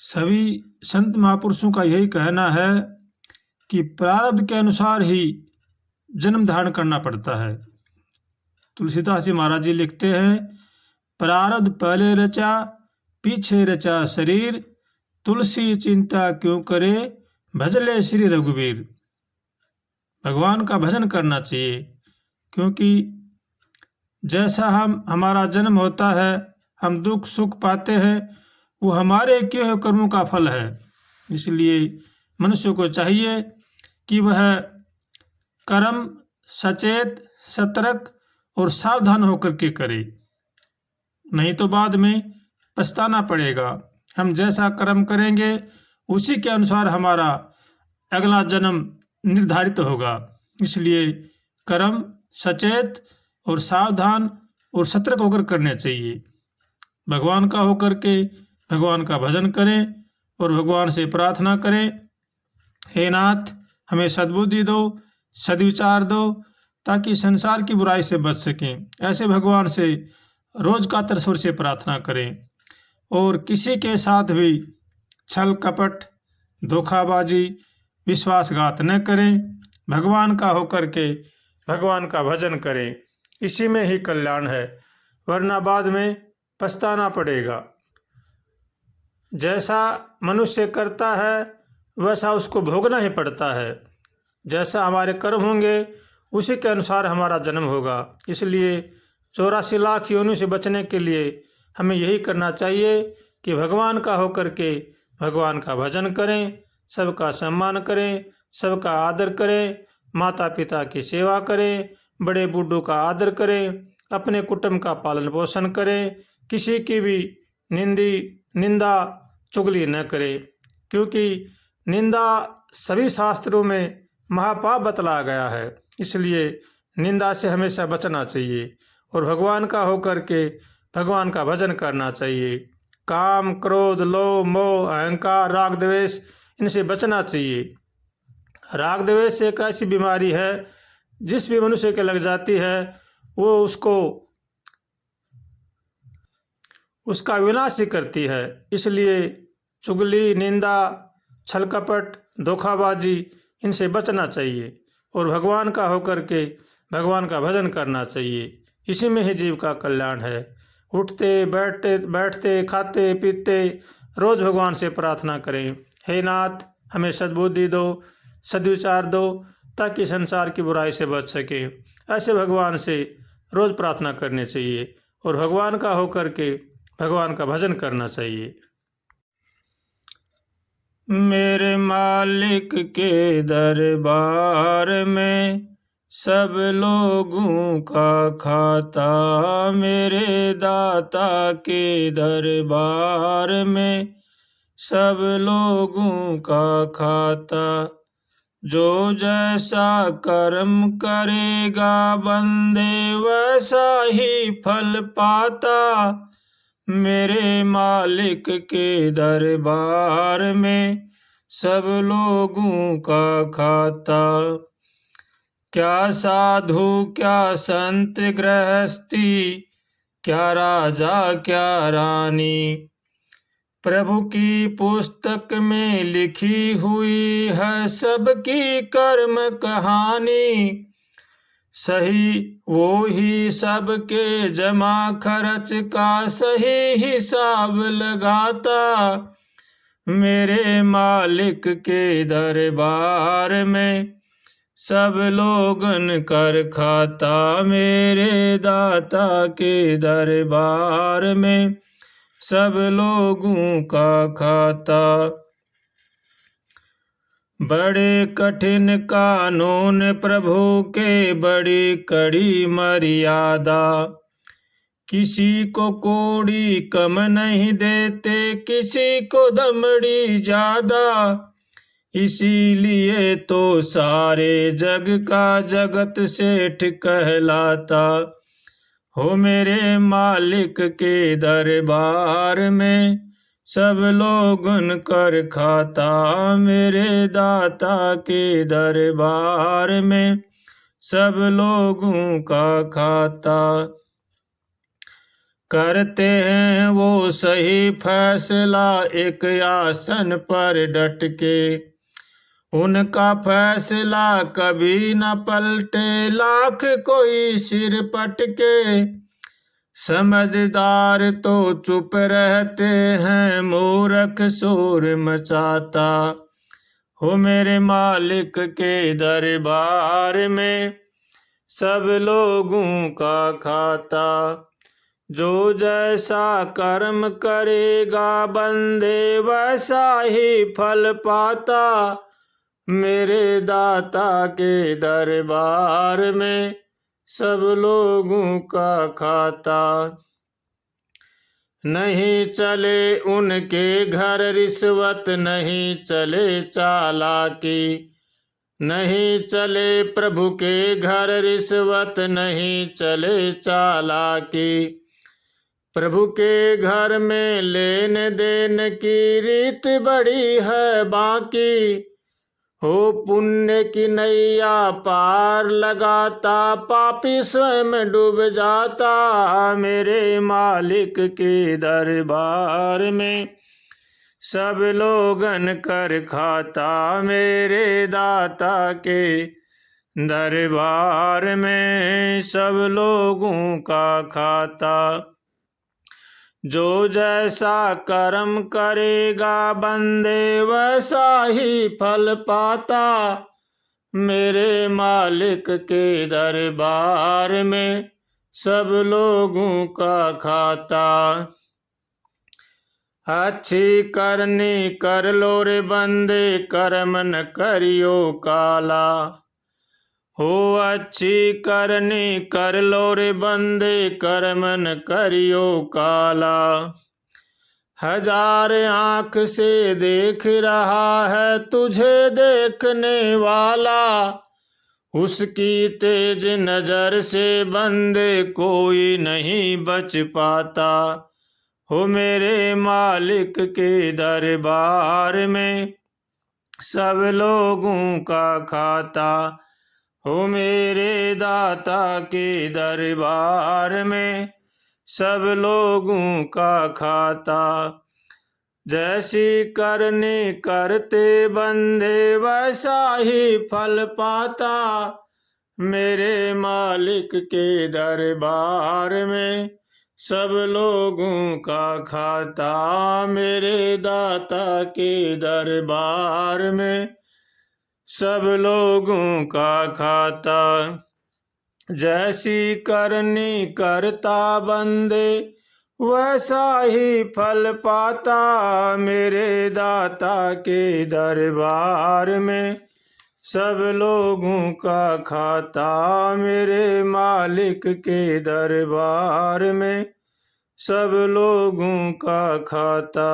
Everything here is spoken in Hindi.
सभी संत महापुरुषों का यही कहना है कि प्रारब्ध के अनुसार ही जन्म धारण करना पड़ता है। तुलसीदास जी महाराज जी लिखते हैं, प्रारब्ध पहले रचा पीछे रचा शरीर, तुलसी चिंता क्यों करे भजले श्री रघुवीर। भगवान का भजन करना चाहिए, क्योंकि जैसा हमारा जन्म होता है, हम दुख सुख पाते हैं, वो हमारे किए हुए कर्मों का फल है। इसलिए मनुष्य को चाहिए कि वह कर्म सचेत सतर्क और सावधान होकर के करे, नहीं तो बाद में पछताना पड़ेगा। हम जैसा कर्म करेंगे उसी के अनुसार हमारा अगला जन्म निर्धारित होगा। इसलिए कर्म सचेत और सावधान और सतर्क होकर करने चाहिए। भगवान का होकर के भगवान का भजन करें और भगवान से प्रार्थना करें, हे नाथ हमें सद्बुद्धि दो, सद्विचार दो, ताकि संसार की बुराई से बच सकें। ऐसे भगवान से रोज कातर स्वर से प्रार्थना करें और किसी के साथ भी छल कपट धोखाबाजी विश्वासघात न करें। भगवान का होकर के भगवान का भजन करें, इसी में ही कल्याण है, वरना बाद में पछताना पड़ेगा। जैसा मनुष्य करता है वैसा उसको भोगना ही पड़ता है। जैसा हमारे कर्म होंगे उसी के अनुसार हमारा जन्म होगा। इसलिए 84 लाख योनियों से बचने के लिए हमें यही करना चाहिए कि भगवान का होकर के भगवान का भजन करें, सबका सम्मान करें, सबका आदर करें, माता पिता की सेवा करें, बड़े बूढ़ों का आदर करें, अपने कुटुंब का पालन पोषण करें, किसी की भी निंदा चुगली न करें, क्योंकि निंदा सभी शास्त्रों में महापाप बतलाया गया है। इसलिए निंदा से हमेशा बचना चाहिए और भगवान का होकर के भगवान का भजन करना चाहिए। काम क्रोध लोभ मोह अहंकार राग द्वेष इनसे बचना चाहिए। राग द्वेष एक ऐसी बीमारी है जिस भी मनुष्य के लग जाती है वो उसका विनाश ही करती है। इसलिए चुगली निंदा छल कपट धोखाबाजी इनसे बचना चाहिए और भगवान का होकर के भगवान का भजन करना चाहिए। इसी में ही जीव का कल्याण है। उठते बैठते खाते पीते रोज भगवान से प्रार्थना करें, हे नाथ हमें सद्बुद्धि दो, सद्विचार दो, ताकि संसार की बुराई से बच सके। ऐसे भगवान से रोज प्रार्थना करनी चाहिए और भगवान का होकर के भगवान का भजन करना चाहिए। मेरे मालिक के दरबार में सब लोगों का खाता, मेरे दाता के दरबार में सब लोगों का खाता। जो जैसा कर्म करेगा बंदे वैसा ही फल पाता, मेरे मालिक के दरबार में सब लोगों का खाता। क्या साधु क्या संत गृहस्थी, क्या राजा क्या रानी, प्रभु की पुस्तक में लिखी हुई है सबकी कर्म कहानी। सही वो ही सबके जमा खर्च का सही हिसाब लगाता, मेरे मालिक के दरबार में सब लोगन कर खाता, मेरे दाता के दरबार में सब लोगों का खाता। बड़े कठिन कानून प्रभु के बड़ी कड़ी मर्यादा, किसी को कोड़ी कम नहीं देते किसी को दमड़ी ज्यादा। इसीलिए तो सारे जग का जगत सेठ कहलाता, हो मेरे मालिक के दरबार में सब लोगन कर खाता, मेरे दाता के दरबार में सब लोगों का खाता। करते हैं वो सही फैसला एक आसन पर डट के। उनका फैसला कभी न पलटे लाख कोई सिर पटके। समझदार तो चुप रहते हैं मूर्ख शोर मचाता। हो मेरे मालिक के दरबार में सब लोगों का खाता। जो जैसा कर्म करेगा बंदे वैसा ही फल पाता। मेरे दाता के दरबार में सब लोगों का खाता। नहीं चले उनके घर रिश्वत नहीं चले चालाकी। नहीं चले प्रभु के घर रिश्वत नहीं चले चालाकी। प्रभु के घर में लेन देन की रीत बड़ी है बाकी। हो पुण्य की नैया पार लगाता पापी स्वयं डूब जाता। मेरे मालिक के दरबार में सब लोगन कर खाता। मेरे दाता के दरबार में सब लोगों का खाता। जो जैसा कर्म करेगा बंदे वैसा ही फल पाता। मेरे मालिक के दरबार में सब लोगों का खाता। अच्छी करनी कर लो रे बंदे कर्म न करियो काला। हो अच्छी करनी कर लो रे बंदे कर्म न करियो काला। हजार आँख से देख रहा है तुझे देखने वाला। उसकी तेज नजर से बंदे कोई नहीं बच पाता। हो मेरे मालिक के दरबार में सब लोगों का खाता। हो मेरे दाता के दरबार में सब लोगों का खाता। जैसी करनी करते बंदे वैसा ही फल पाता। मेरे मालिक के दरबार में सब लोगों का खाता। मेरे दाता के दरबार में सब लोगों का खाता। जैसी करनी करता बंदे वैसा ही फल पाता। मेरे दाता के दरबार में सब लोगों का खाता। मेरे मालिक के दरबार में सब लोगों का खाता।